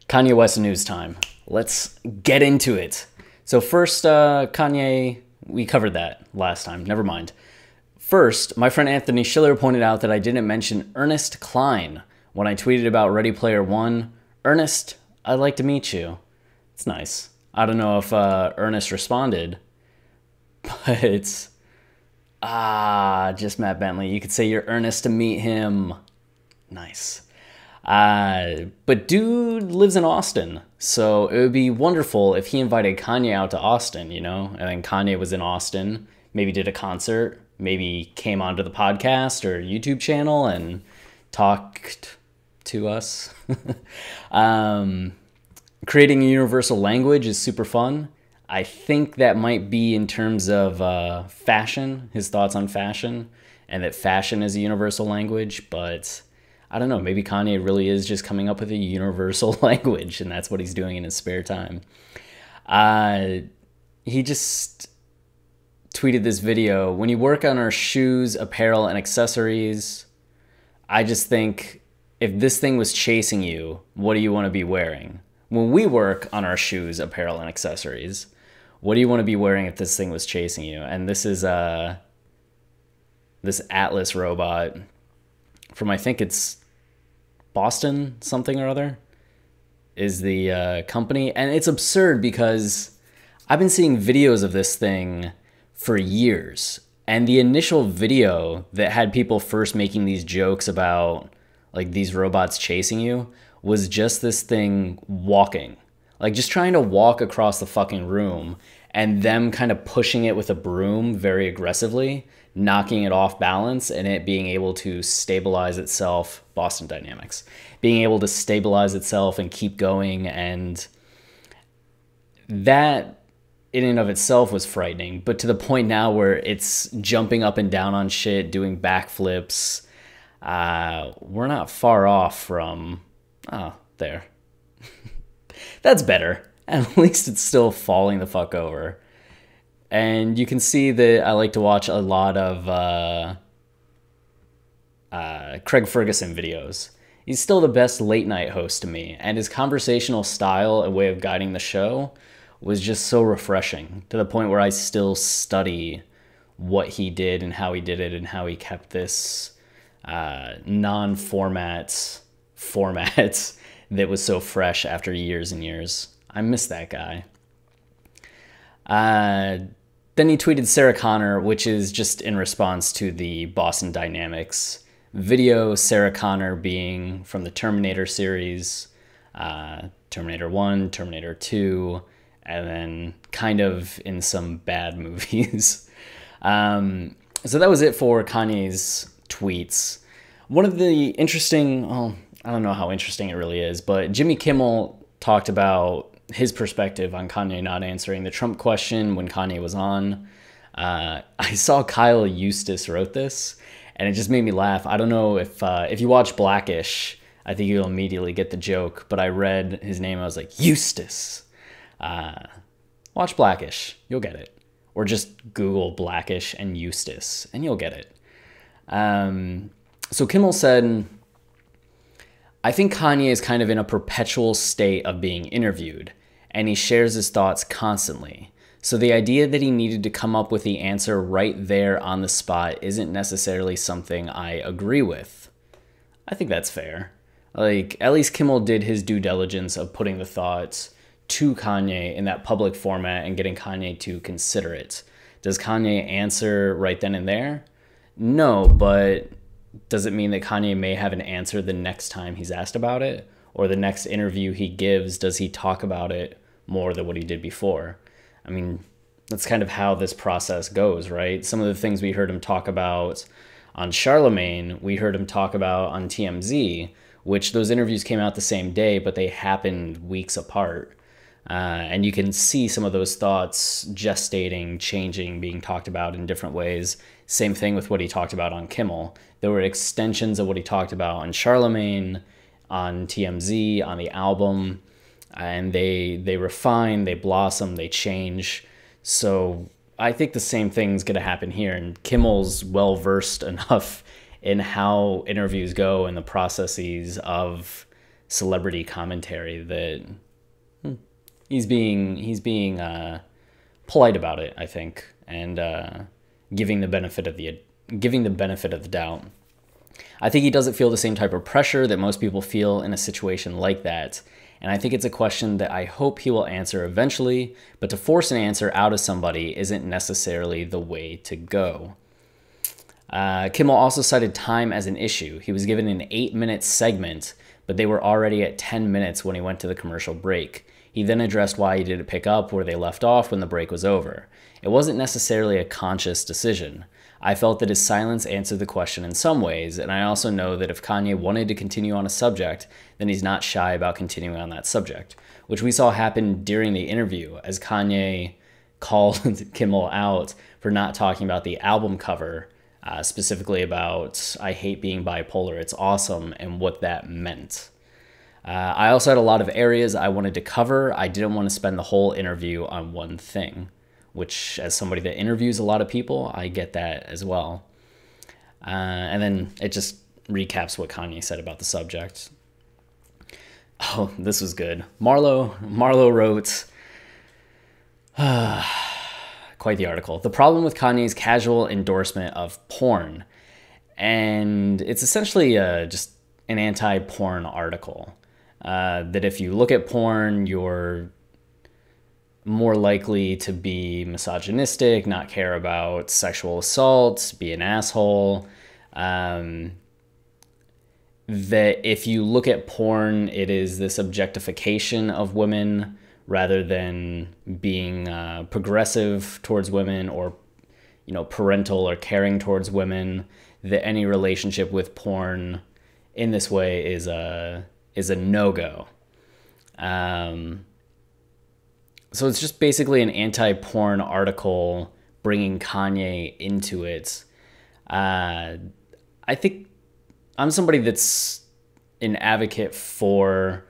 Kanye West news time. Let's get into it. So first, Kanye, we covered that last time. Never mind. First, my friend Anthony Schiller pointed out that I didn't mention Ernest Cline when I tweeted about Ready Player One. Ernest, I'd like to meet you. It's nice. I don't know if Ernest responded, but it's just Matt Bentley. You could say you're earnest to meet him. Nice. But dude lives in Austin, so it would be wonderful if he invited Kanye out to Austin, you know? And then Kanye was in Austin, maybe did a concert, maybe came onto the podcast or YouTube channel and talked to us. Creating a universal language is super fun. I think that might be in terms of fashion, his thoughts on fashion, and that fashion is a universal language, but I don't know, maybe Kanye really is just coming up with a universal language, and that's what he's doing in his spare time. He just tweeted this video. When you work on our shoes, apparel, and accessories, I just think, if this thing was chasing you, what do you want to be wearing? When we work on our shoes, apparel, and accessories, what do you want to be wearing if this thing was chasing you? And this is this Atlas robot from, I think it's Boston something or other is the company. And it's absurd because I've been seeing videos of this thing for years. And the initial video that had people first making these jokes about like these robots chasing you was just this thing walking, like just trying to walk across the fucking room and them kind of pushing it with a broom very aggressively, knocking it off balance, and it being able to stabilize itself, Boston Dynamics, being able to stabilize itself and keep going. And that in and of itself was frightening, but to the point now where it's jumping up and down on shit, doing backflips. We're not far off from, there. That's better. At least it's still falling the fuck over. And you can see that I like to watch a lot of Craig Ferguson videos. He's still the best late night host to me, and his conversational style and way of guiding the show was just so refreshing, to the point where I still study what he did and how he did it and how he kept this non-format that was so fresh after years and years. I miss that guy. Then he tweeted Sarah Connor, which is just in response to the Boston Dynamics video. Sarah Connor being from the Terminator series, Terminator 1, Terminator 2, and then kind of in some bad movies. So that was it for Kanye's tweets. One of the interesting, I don't know how interesting it really is, but Jimmy Kimmel talked about his perspective on Kanye not answering the Trump question when Kanye was on. I saw Kyle Eustace wrote this, and it just made me laugh. I don't know if you watch Blackish, I think you'll immediately get the joke, but I read his name, I was like, Eustace. Watch Blackish, you'll get it. Or just Google Blackish and Eustace, and you'll get it. So Kimmel said, I think Kanye is kind of in a perpetual state of being interviewed, and he shares his thoughts constantly. So the idea that he needed to come up with the answer right there on the spot isn't necessarily something I agree with. I think that's fair. Like, at least Kimmel did his due diligence of putting the thoughts to Kanye in that public format and getting Kanye to consider it. Does Kanye answer right then and there? No, but does it mean that Kanye may have an answer the next time he's asked about it? Or the next interview he gives, does he talk about it more than what he did before? I mean, that's kind of how this process goes, right? Some of the things we heard him talk about on Charlemagne, we heard him talk about on TMZ, which those interviews came out the same day, but they happened weeks apart. And you can see some of those thoughts gestating, changing, being talked about in different ways. Same thing with what he talked about on Kimmel. There were extensions of what he talked about on Charlemagne, on TMZ, on the album, and they refine, they blossom, they change. So I think the same thing's going to happen here, and Kimmel's well-versed enough in how interviews go and the processes of celebrity commentary that he's being polite about it, I think, and giving the benefit of the doubt. I think he doesn't feel the same type of pressure that most people feel in a situation like that. And I think it's a question that I hope he will answer eventually, but to force an answer out of somebody isn't necessarily the way to go. Kimmel also cited time as an issue. He was given an 8-minute segment, but they were already at 10 minutes when he went to the commercial break. He then addressed why he didn't pick up where they left off when the break was over. It wasn't necessarily a conscious decision. I felt that his silence answered the question in some ways, and I also know that if Kanye wanted to continue on a subject, then he's not shy about continuing on that subject, which we saw happen during the interview as Kanye called Kimmel out for not talking about the album cover, specifically about "I hate being bipolar, it's awesome," and what that meant. I also had a lot of areas I wanted to cover. I didn't want to spend the whole interview on one thing, which, as somebody that interviews a lot of people, I get that as well. And then it just recaps what Kanye said about the subject. Oh, this was good. Marlo wrote, quite the article. The problem with Kanye's casual endorsement of porn. And it's essentially just an anti-porn article. That if you look at porn, you're more likely to be misogynistic, not care about sexual assault, be an asshole. That if you look at porn, it is this objectification of women rather than being progressive towards women or, parental or caring towards women. That any relationship with porn in this way is a no-go. So it's just basically an anti-porn article bringing Kanye into it. I think I'm somebody that's an advocate for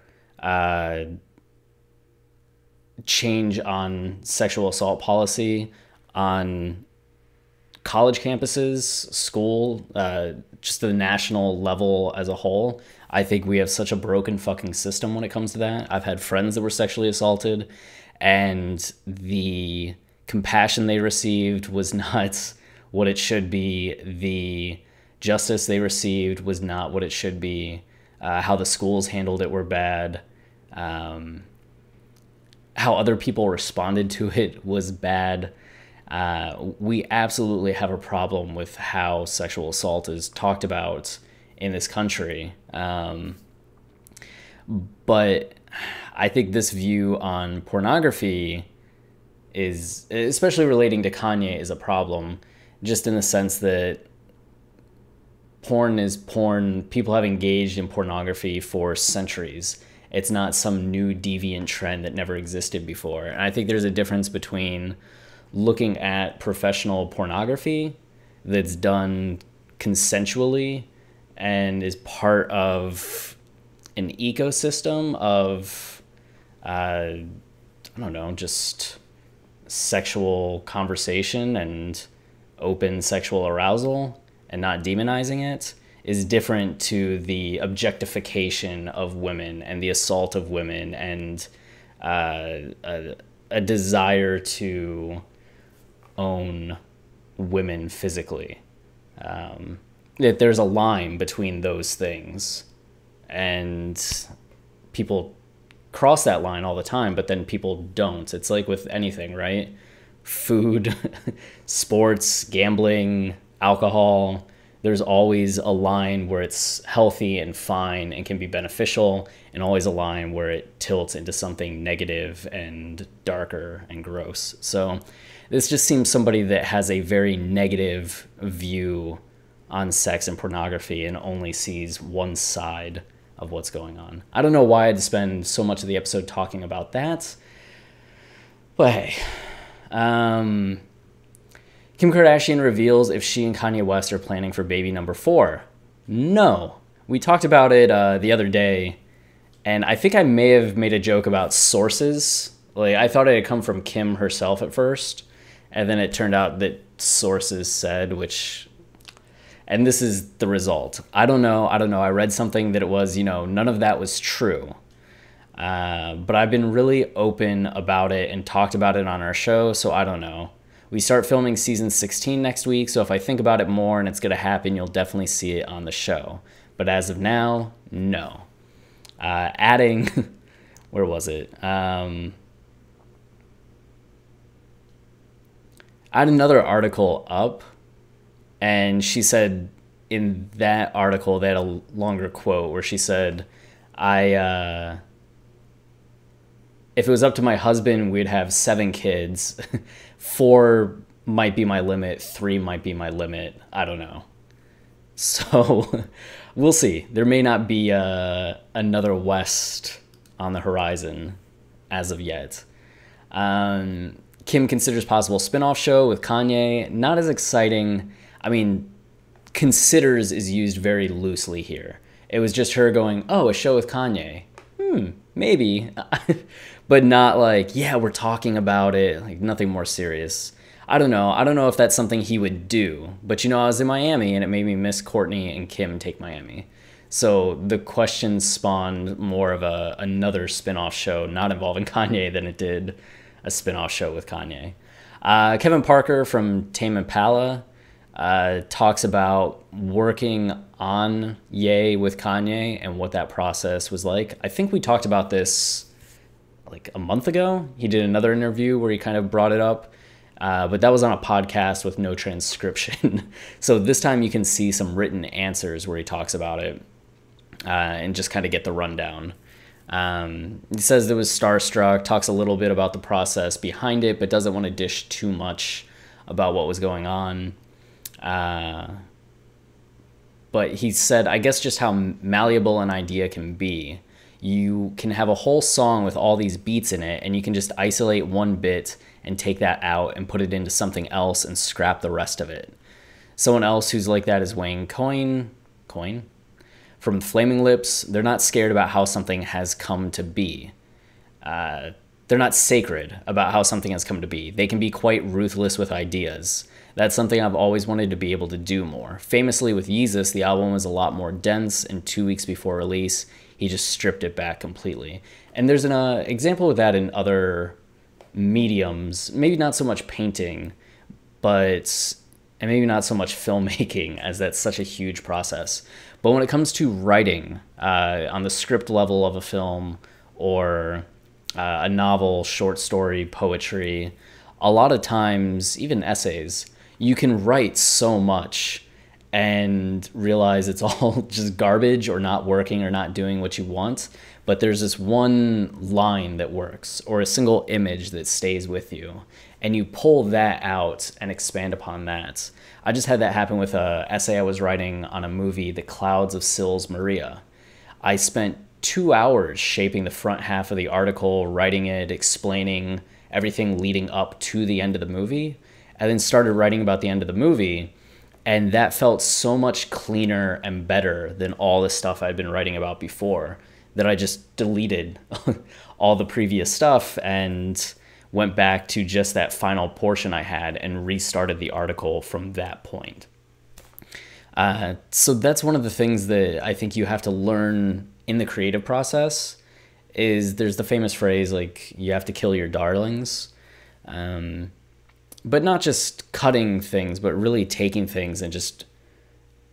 change on sexual assault policy on college campuses, school, just the national level as a whole. I think we have such a broken fucking system when it comes to that. I've had friends that were sexually assaulted, and the compassion they received was not what it should be. The justice they received was not what it should be. How the schools handled it were bad. How other people responded to it was bad. We absolutely have a problem with how sexual assault is talked about in this country. But I think this view on pornography is, especially relating to Kanye, is a problem, just in the sense that porn is porn. People have engaged in pornography for centuries. It's not some new deviant trend that never existed before. And I think there's a difference between looking at professional pornography that's done consensually and is part of an ecosystem of, just sexual conversation and open sexual arousal and not demonizing it, is different to the objectification of women and the assault of women and a desire to own women physically. That there's a line between those things, and people cross that line all the time, but then people don't. It's like with anything, right? Food, sports, gambling, alcohol. There's always a line where it's healthy and fine and can be beneficial, and always a line where it tilts into something negative and darker and gross. So this just seems somebody that has a very negative view on sex and pornography and only sees one side of what's going on. I don't know why I'd spend so much of the episode talking about that, but hey. Kim Kardashian reveals if she and Kanye West are planning for baby number 4. No. We talked about it the other day, and I think I may have made a joke about sources. Like, I thought it had come from Kim herself at first, and then it turned out that sources said, which And this is the result. I don't know. I read something that it was, none of that was true. But I've been really open about it and talked about it on our show, so I don't know. We start filming season 16 next week, so if I think about it more and it's going to happen, you'll definitely see it on the show. But as of now, no. Adding, where was it? I had another article up, and she said in that article, they had a longer quote where she said, if it was up to my husband, we'd have 7 kids. 4 might be my limit. 3 might be my limit. I don't know. So we'll see. There may not be another West on the horizon as of yet. Kim considers possible spin-off show with Kanye. Not as exciting. I mean, considers is used very loosely here. It was just her going, oh, a show with Kanye. Maybe. But not like, yeah, we're talking about it. Like, nothing more serious. I don't know. I don't know if that's something he would do. But, I was in Miami, and it made me miss Courtney and Kim Take Miami. So the question spawned more of another spin-off show not involving Kanye than it did a spin-off show with Kanye. Kevin Parker from Tame Impala talks about working on Ye with Kanye and what that process was like. I think we talked about this like a month ago. He did another interview where he kind of brought it up, but that was on a podcast with no transcription. So this time you can see some written answers where he talks about it and just kind of get the rundown. He says there was starstruck, talks a little bit about the process behind it, but doesn't want to dish too much about what was going on. But he said, I guess just how malleable an idea can be. You can have a whole song with all these beats in it, and you can just isolate one bit and take that out and put it into something else and scrap the rest of it. Someone else who's like that is Wayne Coyne from Flaming Lips. They're not scared about how something has come to be. They're not sacred about how something has come to be. They can be quite ruthless with ideas. That's something I've always wanted to be able to do more. Famously with Yeezus, the album was a lot more dense, and 2 weeks before release, he just stripped it back completely. And there's an example of that in other mediums, maybe not so much painting, and maybe not so much filmmaking, as that's such a huge process. But when it comes to writing on the script level of a film or a novel, short story, poetry, a lot of times, even essays, you can write so much and realize it's all just garbage or not working or not doing what you want. But there's this one line that works or a single image that stays with you. And you pull that out and expand upon that. I just had that happen with an essay I was writing on a movie, The Clouds of Sils Maria. I spent 2 hours shaping the front half of the article, writing it, explaining everything leading up to the end of the movie, and then started writing about the end of the movie. And that felt so much cleaner and better than all the stuff I'd been writing about before that I just deleted all the previous stuff and went back to just that final portion I had and restarted the article from that point. So that's one of the things that I think you have to learn in the creative process is there's the famous phrase, like, you have to kill your darlings. But not just cutting things, but really taking things and just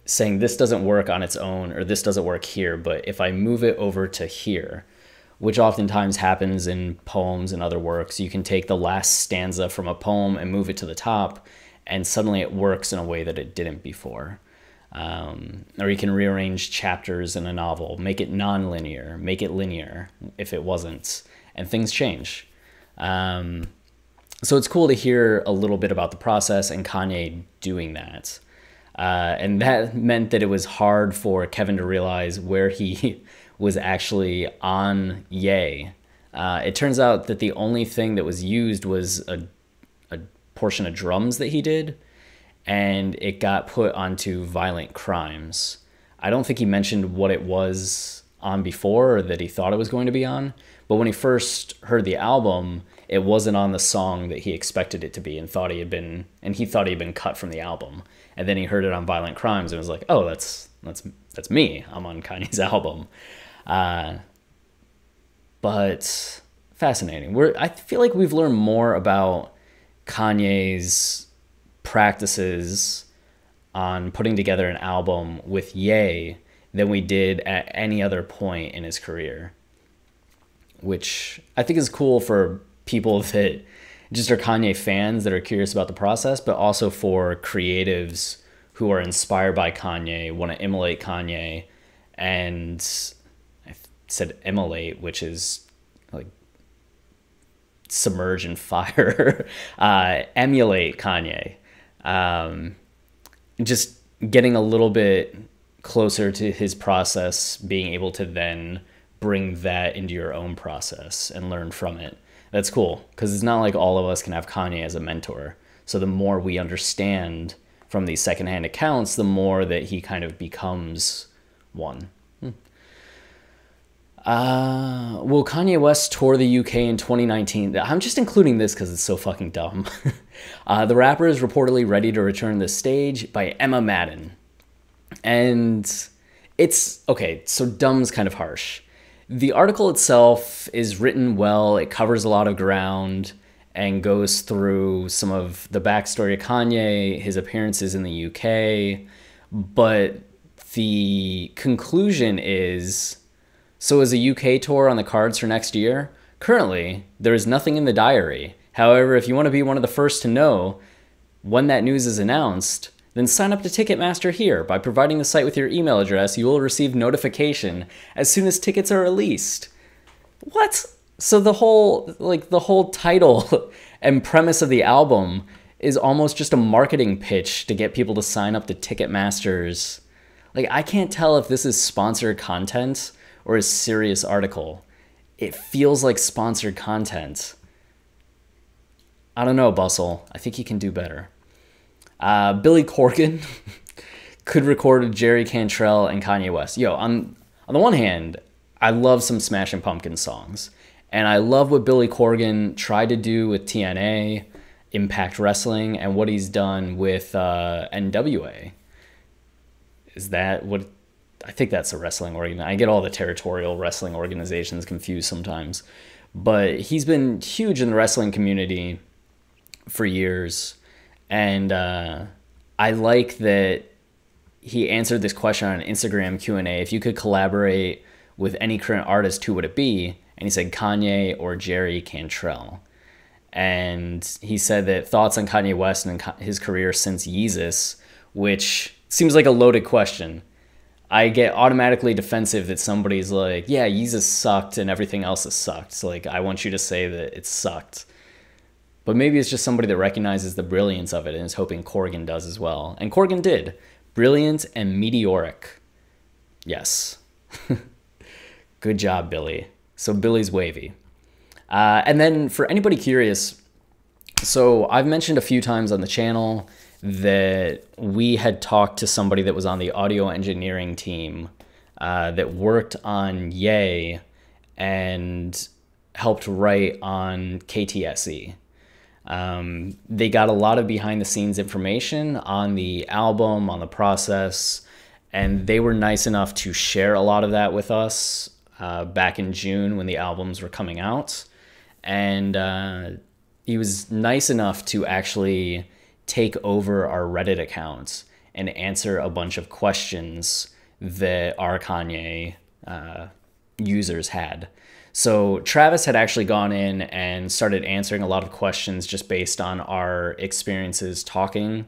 saying this doesn't work on its own or this doesn't work here, but if I move it over to here, which oftentimes happens in poems and other works, you can take the last stanza from a poem and move it to the top, and suddenly it works in a way that it didn't before. Or you can rearrange chapters in a novel, make it non-linear, make it linear if it wasn't, and things change. So it's cool to hear a little bit about the process and Kanye doing that. And that meant that it was hard for Kevin to realize where he was actually on Ye. It turns out that the only thing that was used was a portion of drums that he did, and it got put onto Violent Crimes. I don't think he mentioned what it was on before or that he thought it was going to be on, but when he first heard the album, it wasn't on the song that he expected it to be and he thought he had been cut from the album. And then he heard it on Violent Crimes and was like, oh, that's me. I'm on Kanye's album. But fascinating. I feel like we've learned more about Kanye's practices on putting together an album with Ye than we did at any other point in his career, which I think is cool for people that just are Kanye fans that are curious about the process, but also for creatives who are inspired by Kanye, want to emulate Kanye, and I said emulate, which is like submerge in fire, emulate Kanye. Just getting a little bit closer to his process, being able to then bring that into your own process and learn from it. That's cool, because it's not like all of us can have Kanye as a mentor. So the more we understand from these secondhand accounts, the more that he kind of becomes one. Will Kanye West tour the UK in 2019? I'm just including this because it's so fucking dumb. The rapper is reportedly ready to return to the stage by Emma Madden. And it's, okay, so dumb's kind of harsh. The article itself is written well. It covers a lot of ground and goes through some of the backstory of Kanye, his appearances in the UK. But the conclusion is, so is a UK tour on the cards for next year? Currently, there is nothing in the diary. However, if you want to be one of the first to know when that news is announced, then sign up to Ticketmaster here. By providing the site with your email address, you will receive notification as soon as tickets are released. What? So the whole title and premise of the album is almost just a marketing pitch to get people to sign up to Ticketmaster's. Like, I can't tell if this is sponsored content or a serious article. It feels like sponsored content. I don't know, Bustle. I think he can do better. Billy Corgan could record with Jerry Cantrell and Kanye West. Yo, on the one hand, I love some Smashing Pumpkins songs. And I love what Billy Corgan tried to do with TNA, Impact Wrestling, and what he's done with NWA. Is that what... I think that's a wrestling organ. I get all the territorial wrestling organizations confused sometimes. But he's been huge in the wrestling community for years. And I like that he answered this question on an Instagram Q&A. If you could collaborate with any current artist, who would it be? And he said Kanye or Jerry Cantrell. And he said that thoughts on Kanye West and his career since Yeezus, which seems like a loaded question. I get automatically defensive that somebody's like, yeah, Yeezus sucked and everything else has sucked. So like, I want you to say that it sucked. But maybe it's just somebody that recognizes the brilliance of it and is hoping Corgan does as well. And Corgan did. Brilliant and meteoric. Yes. Good job, Billy. So Billy's wavy. And then for anybody curious, so I've mentioned a few times on the channel that we had talked to somebody that was on the audio engineering team that worked on Ye and helped write on KTSE. They got a lot of behind the scenes information on the album, on the process, and they were nice enough to share a lot of that with us back in June when the albums were coming out. And he was nice enough to actually take over our Reddit account and answer a bunch of questions that our Kanye users had. So Travis had actually gone in and started answering a lot of questions just based on our experiences talking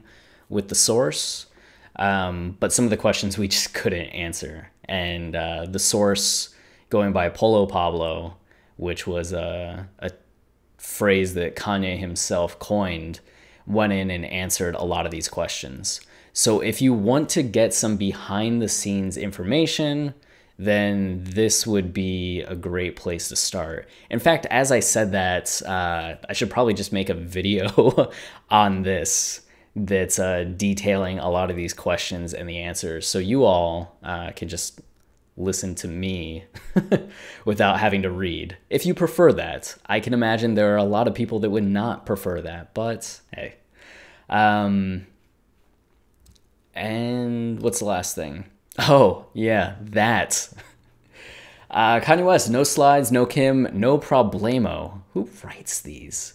with the source. But some of the questions we just couldn't answer. And the source, going by Polo Pablo, which was a phrase that Kanye himself coined, went in and answered a lot of these questions. So if you want to get some behind the scenes information, then this would be a great place to start. In fact, as I said that, I should probably just make a video on this that's detailing a lot of these questions and the answers, so you all can just listen to me without having to read. If you prefer that, I can imagine there are a lot of people that would not prefer that, but hey. And what's the last thing? Oh, yeah, that. Kanye West, no slides, no Kim, no problemo. Who writes these?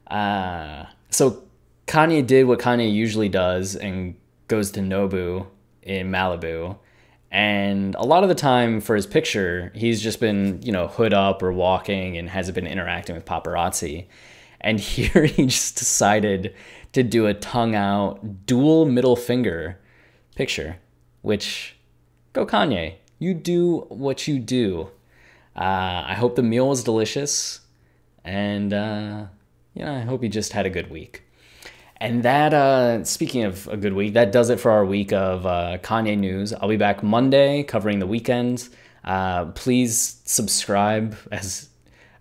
So Kanye did what Kanye usually does and goes to Nobu in Malibu. And a lot of the time for his picture, he's just been, hood up or walking and hasn't been interacting with paparazzi. And here he just decided to do a tongue out dual middle finger picture, which, go Kanye. You do what you do. I hope the meal was delicious. And, I hope you just had a good week. And that, speaking of a good week, that does it for our week of Kanye news. I'll be back Monday covering the weekend. Please subscribe as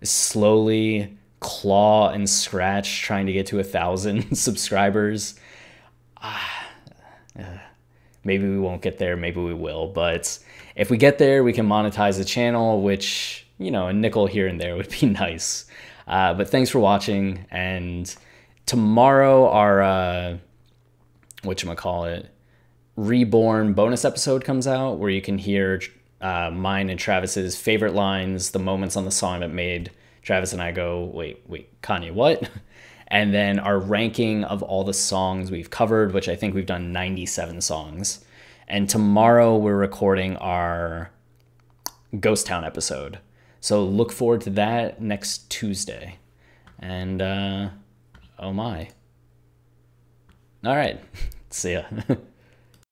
slowly claw and scratch trying to get to 1,000 subscribers. Maybe we won't get there, maybe we will. But if we get there, we can monetize the channel, which, a nickel here and there would be nice. But thanks for watching, and tomorrow our Reborn bonus episode comes out where you can hear mine and Travis's favorite lines, the moments on the song that made Travis and I go, wait, Kanye, what? And then our ranking of all the songs we've covered, which I think we've done 97 songs. And tomorrow we're recording our Ghost Town episode. So look forward to that next Tuesday. And, oh my. All right. See ya.